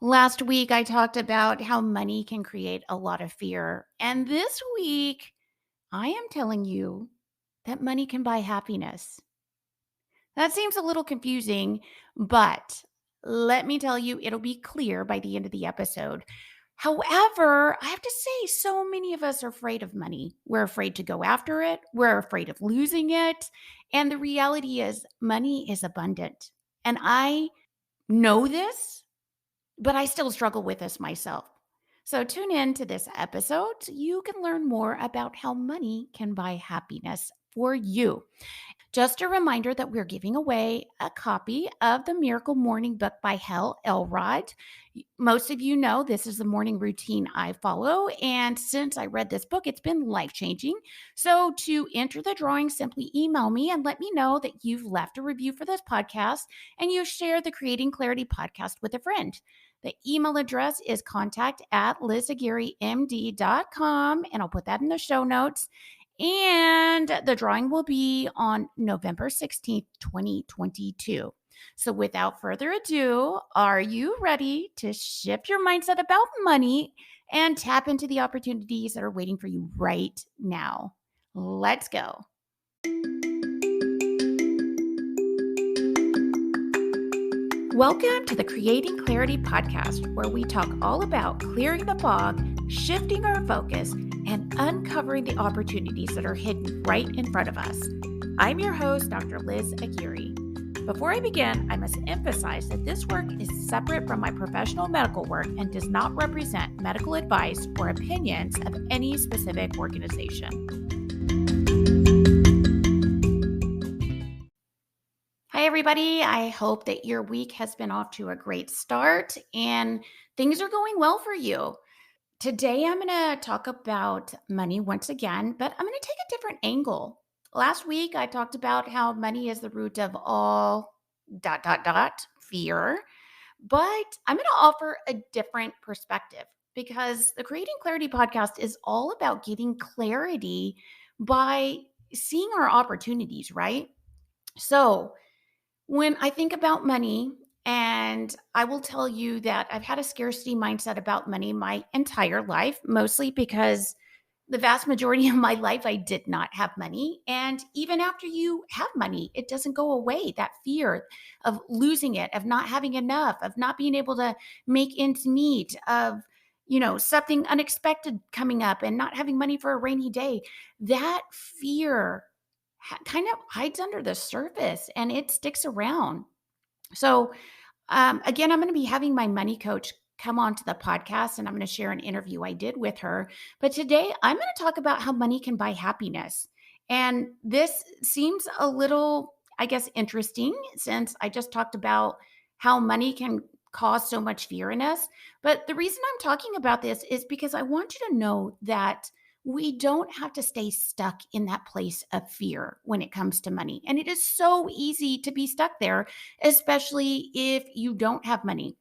Last week, I talked about how money can create a lot of fear. And this week, I am telling you that money can buy happiness. That seems a little confusing, but let me tell you, it'll be clear by the end of the episode. However, I have to say, so many of us are afraid of money. We're afraid to go after it, we're afraid of losing it. And the reality is, money is abundant. And I know this, but I still struggle with this myself. So tune in to this episode so you can learn more about how money can buy happiness for you. Just a reminder that we're giving away a copy of the Miracle Morning book by Hal Elrod. Most of you know this is the morning routine I follow. And since I read this book, it's been life changing. So to enter the drawing, simply email me and let me know that you've left a review for this podcast and you share the Creating Clarity podcast with a friend. The email address is contact@lizagarymd.com, and I'll put that in the show notes. And the drawing will be on November 16th, 2022. So without further ado, are you ready to shift your mindset about money and tap into the opportunities that are waiting for you right now? Let's go. Welcome to the Creating Clarity podcast, where we talk all about clearing the fog, shifting our focus, and uncovering the opportunities that are hidden right in front of us. I'm your host, Dr. Liz Aguirre. Before I begin, I must emphasize that this work is separate from my professional medical work and does not represent medical advice or opinions of any specific organization. Hi, everybody. I hope that your week has been off to a great start and things are going well for you. Today, I'm going to talk about money once again, but I'm going to take a different angle. Last week, I talked about how money is the root of all fear, but I'm going to offer a different perspective because the Creating Clarity podcast is all about getting clarity by seeing our opportunities, right? So, when I think about money, and I will tell you that I've had a scarcity mindset about money my entire life, mostly because the vast majority of my life I did not have money. And even after you have money, it doesn't go away. That fear of losing it, of not having enough, of not being able to make ends meet, of something unexpected coming up and not having money for a rainy day. That fear kind of hides under the surface and it sticks around. So, again, I'm going to be having my money coach come on to the podcast and I'm going to share an interview I did with her. But today I'm going to talk about how money can buy happiness. And this seems a little, I guess, interesting since I just talked about how money can cause so much fear in us. But the reason I'm talking about this is because I want you to know that we don't have to stay stuck in that place of fear when it comes to money. And it is so easy to be stuck there, especially if you don't have money.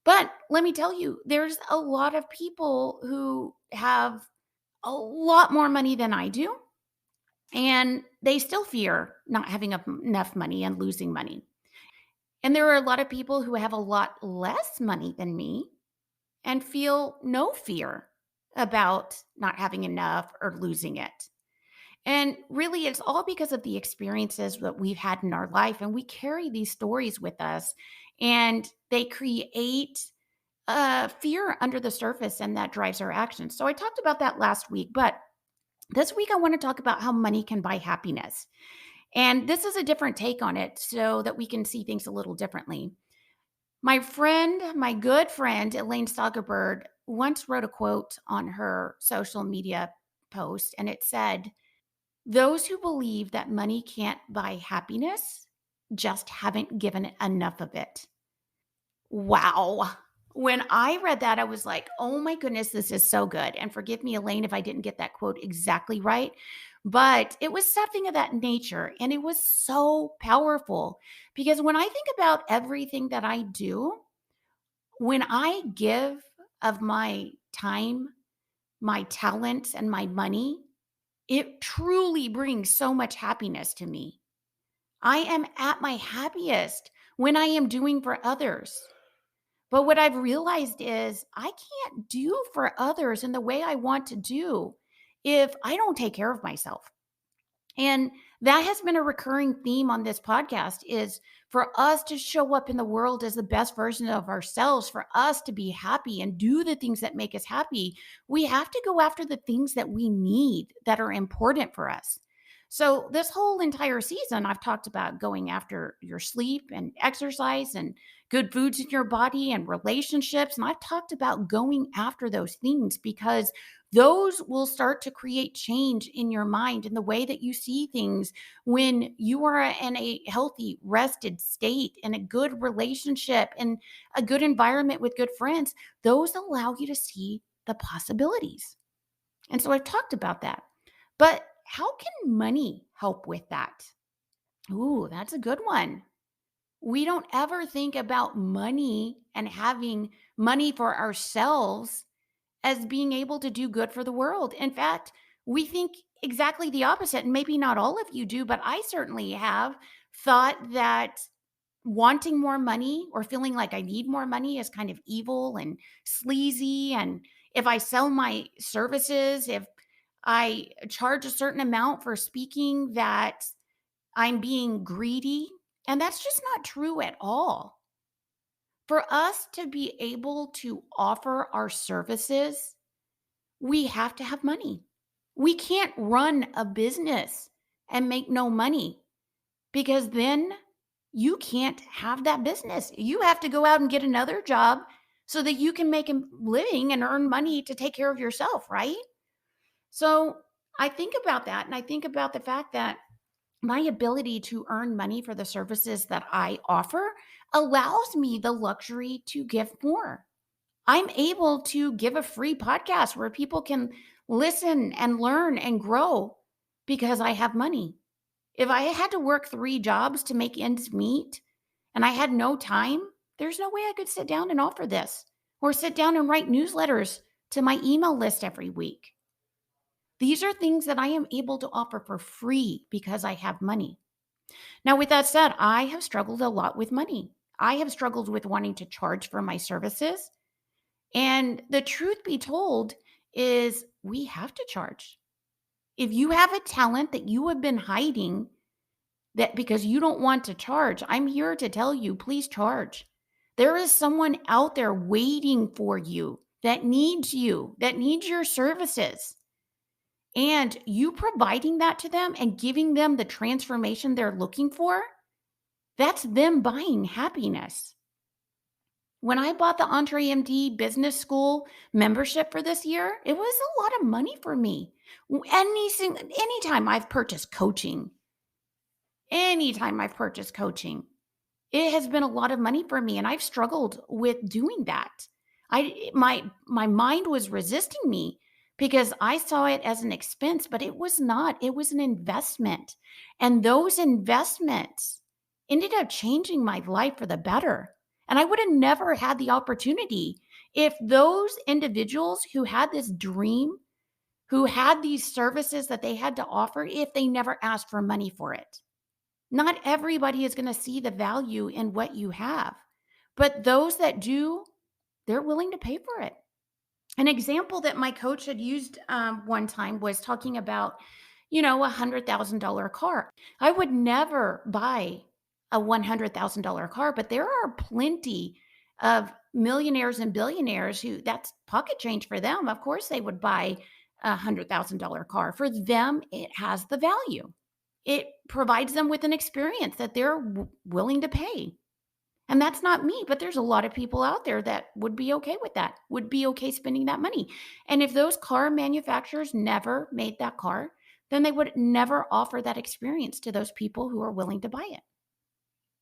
But let me tell you, there's a lot of people who have a lot more money than I do, and they still fear not having enough money and losing money. And there are a lot of people who have a lot less money than me and feel no fear about not having enough or losing it. And really, it's all because of the experiences that we've had in our life. And we carry these stories with us, and they create fear under the surface, and that drives our actions. So I talked about that last week, but this week I want to talk about how money can buy happiness. And this is a different take on it so that we can see things a little differently. My good friend, Elaine Sagerbird, once wrote a quote on her social media post, and it said, "Those who believe that money can't buy happiness just haven't given it enough of it." Wow. When I read that, I was like, oh my goodness, this is so good. And forgive me, Elaine, if I didn't get that quote exactly right, but it was something of that nature. And it was so powerful because when I think about everything that I do, when I give of my time, my talents, and my money, it truly brings so much happiness to me. I am at my happiest when I am doing for others. But what I've realized is I can't do for others in the way I want to do if I don't take care of myself. And that has been a recurring theme on this podcast is for us to show up in the world as the best version of ourselves, for us to be happy and do the things that make us happy. We have to go after the things that we need that are important for us. So, this whole entire season, I've talked about going after your sleep and exercise and good foods in your body and relationships. And I've talked about going after those things because those will start to create change in your mind in the way that you see things when you are in a healthy, rested state, in a good relationship, in a good environment with good friends. Those allow you to see the possibilities. And so I've talked about that. But how can money help with that? Ooh, that's a good one. We don't ever think about money and having money for ourselves as being able to do good for the world. In fact, we think exactly the opposite. And maybe not all of you do, but I certainly have thought that wanting more money or feeling like I need more money is kind of evil and sleazy. And if I sell my services, if I charge a certain amount for speaking, that I'm being greedy. And that's just not true at all. For us to be able to offer our services, we have to have money. We can't run a business and make no money because then you can't have that business. You have to go out and get another job so that you can make a living and earn money to take care of yourself, right? So I think about that and I think about the fact that my ability to earn money for the services that I offer allows me the luxury to give more. I'm able to give a free podcast where people can listen and learn and grow because I have money. If I had to work 3 jobs to make ends meet and I had no time, there's no way I could sit down and offer this or sit down and write newsletters to my email list every week. These are things that I am able to offer for free because I have money. Now, with that said, I have struggled a lot with money. I have struggled with wanting to charge for my services. And the truth be told is we have to charge. If you have a talent that you have been hiding that because you don't want to charge, I'm here to tell you, please charge. There is someone out there waiting for you, that needs your services. And you providing that to them and giving them the transformation they're looking for, that's them buying happiness. When I bought the EntreMD Business School membership for this year, it was a lot of money for me. Anytime I've purchased coaching, anytime I've purchased coaching, it has been a lot of money for me and I've struggled with doing that. My mind was resisting me because I saw it as an expense, but it was not. It was an investment. And those investments ended up changing my life for the better. And I would have never had the opportunity if those individuals who had this dream, who had these services that they had to offer, if they never asked for money for it. Not everybody is going to see the value in what you have, but those that do, they're willing to pay for it. An example that my coach had used one time was talking about, $100,000 car. I would never buy a $100,000 car, but there are plenty of millionaires and billionaires who that's pocket change for them. Of course, they would buy a $100,000 car. For them, it has the value. It provides them with an experience that they're willing to pay. And that's not me, but there's a lot of people out there that would be okay with that, would be okay spending that money. And if those car manufacturers never made that car, then they would never offer that experience to those people who are willing to buy it.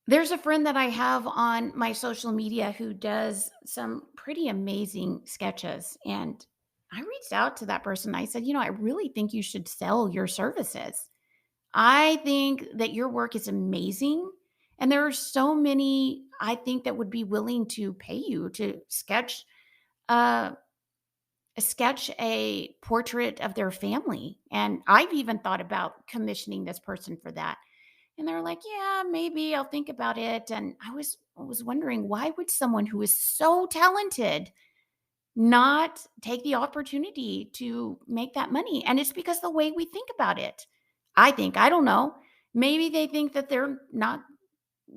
There's a friend that I have on my social media who does some pretty amazing sketches. And I reached out to that person. I said, I really think you should sell your services. I think that your work is amazing. And there are so many, I think, that would be willing to pay you to uh, sketch a portrait of their family. And I've even thought about commissioning this person for that. And they're like, "Yeah, maybe I'll think about it." And I was wondering, why would someone who is so talented not take the opportunity to make that money? And it's because the way we think about it. I think, I don't know. Maybe they think that they're not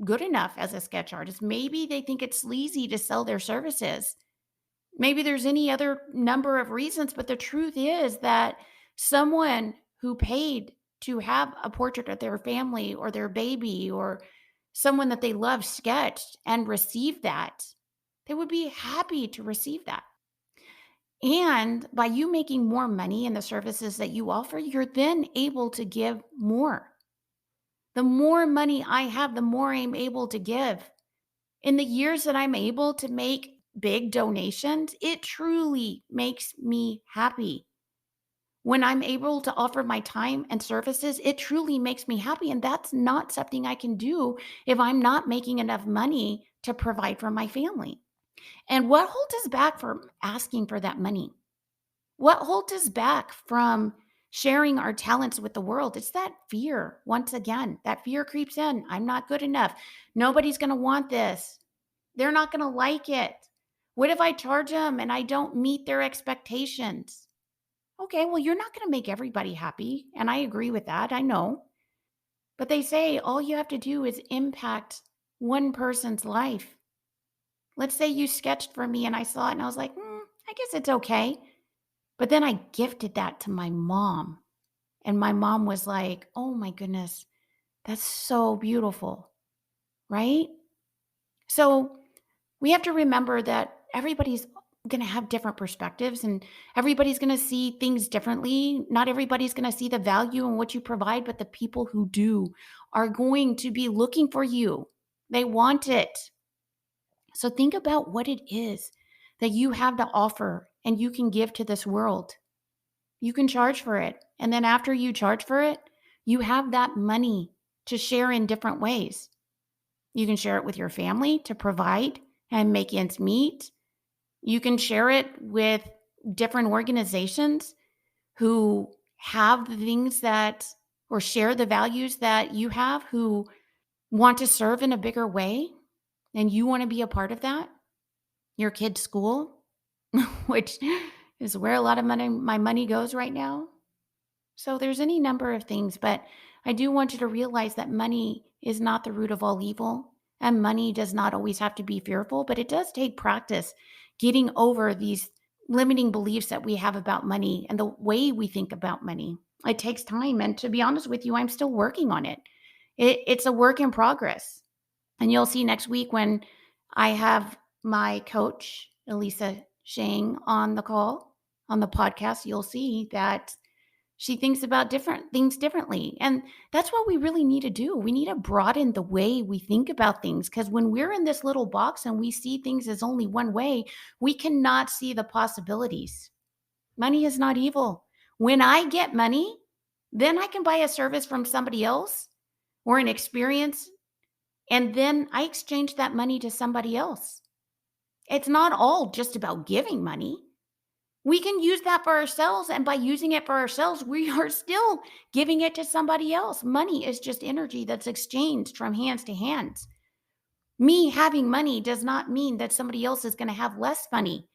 good enough as a sketch artist. Maybe they think it's sleazy to sell their services. Maybe there's any other number of reasons, but the truth is that someone who paid to have a portrait of their family or their baby or someone that they love sketched and received that, they would be happy to receive that. And by you making more money in the services that you offer, you're then able to give more. The more money I have, the more I'm able to give. In the years that I'm able to make big donations, it truly makes me happy. When I'm able to offer my time and services, it truly makes me happy. And that's not something I can do if I'm not making enough money to provide for my family. And what holds us back from asking for that money? What holds us back from sharing our talents with the world? It's that fear. Once again, that fear creeps in. I'm not good enough. Nobody's going to want this. They're not going to like it. What if I charge them and I don't meet their expectations? Okay, well, you're not going to make everybody happy. And I agree with that. I know. But they say all you have to do is impact one person's life. Let's say you sketched for me and I saw it and I was like, I guess it's okay. But then I gifted that to my mom. And my mom was like, oh my goodness, that's so beautiful. Right? So we have to remember that everybody's going to have different perspectives and everybody's going to see things differently. Not everybody's going to see the value in what you provide, but the people who do are going to be looking for you. They want it. So think about what it is that you have to offer and you can give to this world. You can charge for it. And then after you charge for it, you have that money to share in different ways. You can share it with your family to provide and make ends meet. You can share it with different organizations who have the things that, or share the values that you have, who want to serve in a bigger way, and you want to be a part of that. Your kid's school, which is where a lot of my money goes right now. So there's any number of things, but I do want you to realize that money is not the root of all evil. And money does not always have to be fearful, but it does take practice getting over these limiting beliefs that we have about money and the way we think about money. It takes time. And to be honest with you, I'm still working on it. It's a work in progress. And you'll see next week when I have my coach, Elisa Shang, on the call, on the podcast, you'll see that she thinks about different things differently. And that's what we really need to do. We need to broaden the way we think about things because when we're in this little box and we see things as only one way, we cannot see the possibilities. Money is not evil. When I get money, then I can buy a service from somebody else or an experience, and then I exchange that money to somebody else. It's not all just about giving money. We can use that for ourselves. And by using it for ourselves, we are still giving it to somebody else. Money is just energy that's exchanged from hands to hands. Me having money does not mean that somebody else is going to have less money.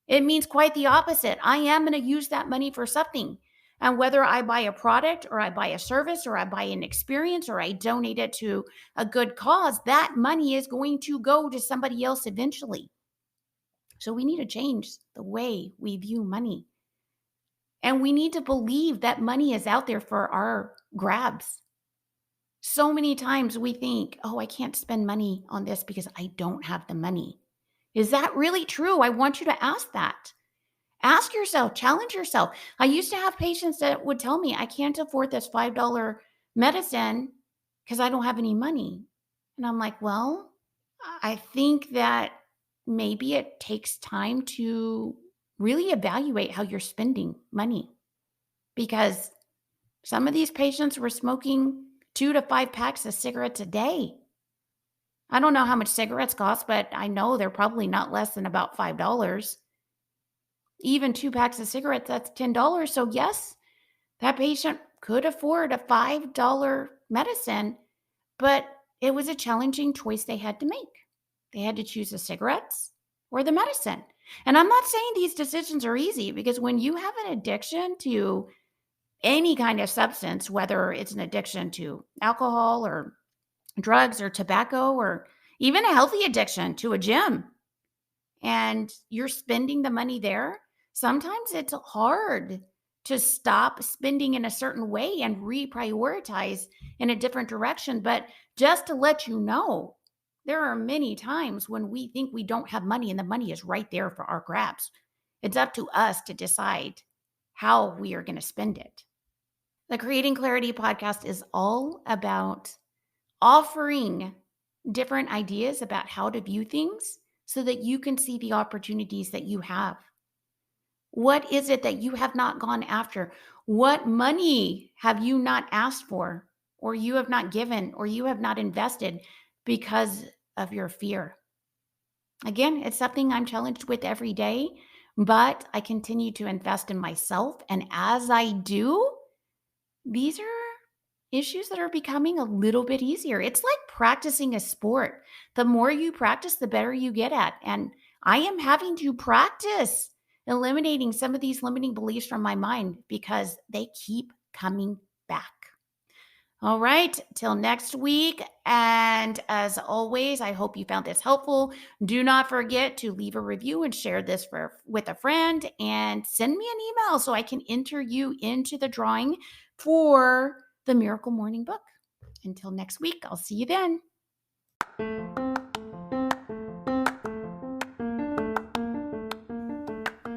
It means quite the opposite. I am going to use that money for something. And whether I buy a product or I buy a service or I buy an experience or I donate it to a good cause, that money is going to go to somebody else eventually. So we need to change the way we view money. And we need to believe that money is out there for our grabs. So many times we think, oh, I can't spend money on this because I don't have the money. Is that really true? I want you to ask that. Ask yourself, challenge yourself. I used to have patients that would tell me, I can't afford this $5 medicine because I don't have any money. And I'm like, well, I think that maybe it takes time to really evaluate how you're spending money because some of these patients were smoking 2 to 5 packs of cigarettes a day. I don't know how much cigarettes cost, but I know they're probably not less than about $5. Even 2 packs of cigarettes, that's $10. So yes, that patient could afford a $5 medicine, but it was a challenging choice they had to make. They had to choose the cigarettes or the medicine. And I'm not saying these decisions are easy, because when you have an addiction to any kind of substance, whether it's an addiction to alcohol or drugs or tobacco, or even a healthy addiction to a gym, and you're spending the money there, sometimes it's hard to stop spending in a certain way and reprioritize in a different direction. But just to let you know, there are many times when we think we don't have money and the money is right there for our grabs. It's up to us to decide how we are going to spend it. The Creating Clarity podcast is all about offering different ideas about how to view things so that you can see the opportunities that you have. What is it that you have not gone after? What money have you not asked for, or you have not given, or you have not invested because of your fear? Again, it's something I'm challenged with every day, but I continue to invest in myself. And as I do, these are issues that are becoming a little bit easier. It's like practicing a sport. The more you practice, the better you get at. And I am having to practice eliminating some of these limiting beliefs from my mind because they keep coming back. All right, till next week. And as always, I hope you found this helpful. Do not forget to leave a review and share this with a friend, and send me an email so I can enter you into the drawing for the Miracle Morning Book. Until next week, I'll see you then.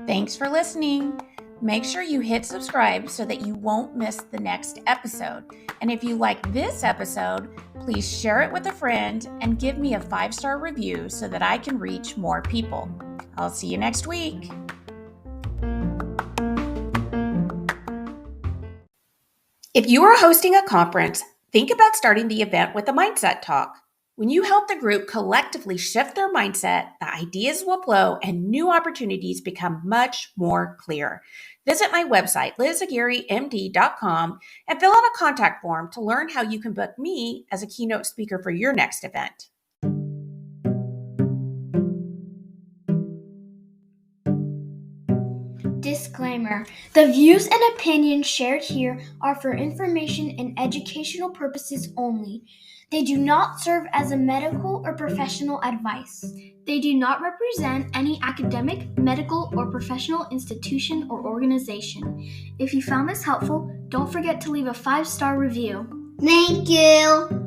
Thanks for listening. Make sure you hit subscribe so that you won't miss the next episode. And if you like this episode, please share it with a friend and give me a 5-star review so that I can reach more people. I'll see you next week. If you are hosting a conference, think about starting the event with a mindset talk. When you help the group collectively shift their mindset, the ideas will flow and new opportunities become much more clear. Visit my website, lizagarymd.com, and fill out a contact form to learn how you can book me as a keynote speaker for your next event. Disclaimer: the views and opinions shared here are for information and educational purposes only. They do not serve as a medical or professional advice. They do not represent any academic, medical, or professional institution or organization. If you found this helpful, don't forget to leave a 5-star review. Thank you.